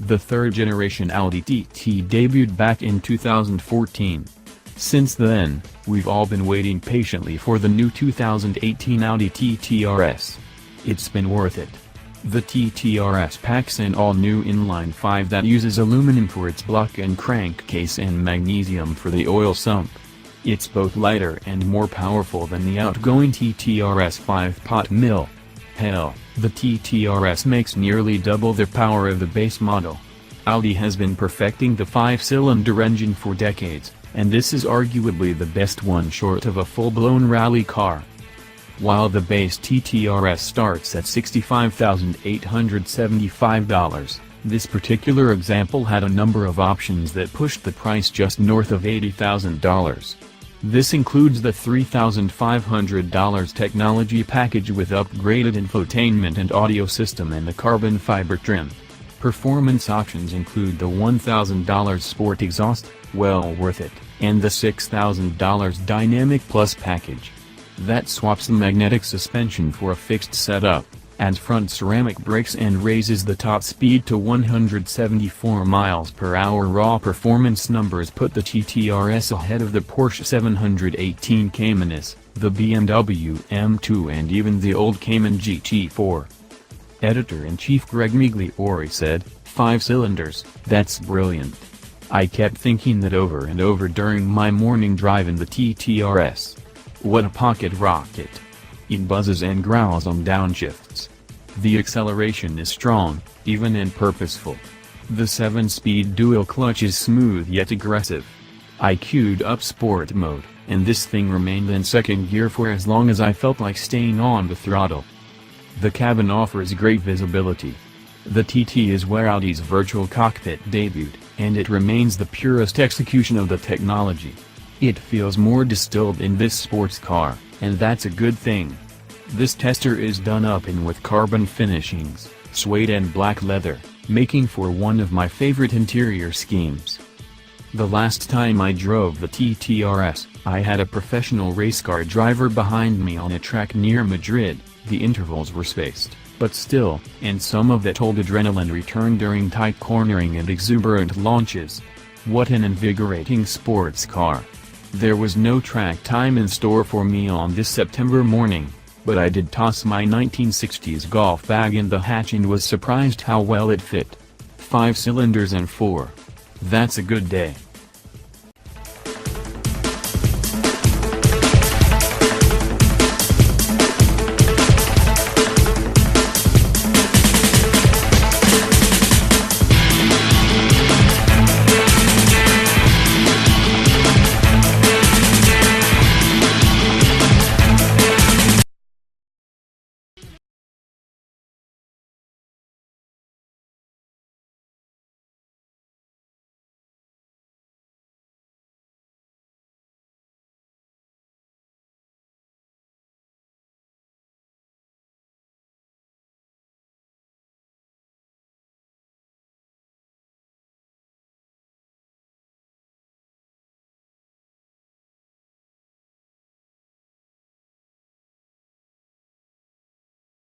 The third-generation Audi TT debuted back in 2014. Since then, we've all been waiting patiently for the new 2018 Audi TT RS. It's been worth it. The TT RS packs an all-new inline-5 that uses aluminum for its block and crankcase and magnesium for the oil sump. It's both lighter and more powerful than the outgoing TT RS 5-pot mill. Hell, the TT RS makes nearly double the power of the base model. Audi has been perfecting the 5-cylinder engine for decades, and this is arguably the best one short of a full-blown rally car. While the base TT RS starts at $65,875, this particular example had a number of options that pushed the price just north of $80,000. This includes the $3,500 technology package with upgraded infotainment and audio system and the carbon fiber trim. Performance options include the $1,000 Sport exhaust, well worth it, and the $6,000 Dynamic Plus package. That swaps the magnetic suspension for a fixed setup, adds front ceramic brakes and raises the top speed to 174 miles per hour. Raw performance numbers put the TT RS ahead of the Porsche 718 Caymanes, the BMW M2 and even the old Cayman GT4. Editor-in-Chief Greg Migliore said, 5 cylinders, that's brilliant. I kept thinking that over and over during my morning drive in the TT RS. What a pocket rocket. It buzzes and growls on downshifts. The acceleration is strong, even and purposeful. The 7-speed dual clutch is smooth yet aggressive. I queued up sport mode, and this thing remained in second gear for as long as I felt like staying on the throttle. The cabin offers great visibility. The TT is where Audi's virtual cockpit debuted, and it remains the purest execution of the technology. It feels more distilled in this sports car, and that's a good thing. This tester is done up in with carbon finishings, suede and black leather, making for one of my favorite interior schemes. The last time I drove the TT RS, I had a professional race car driver behind me on a track near Madrid. The intervals were spaced, but still, and some of that old adrenaline returned during tight cornering and exuberant launches. What an invigorating sports car. There was no track time in store for me on this September morning, but I did toss my 1960s golf bag in the hatch and was surprised how well it fit. 5 cylinders and 4. That's a good day.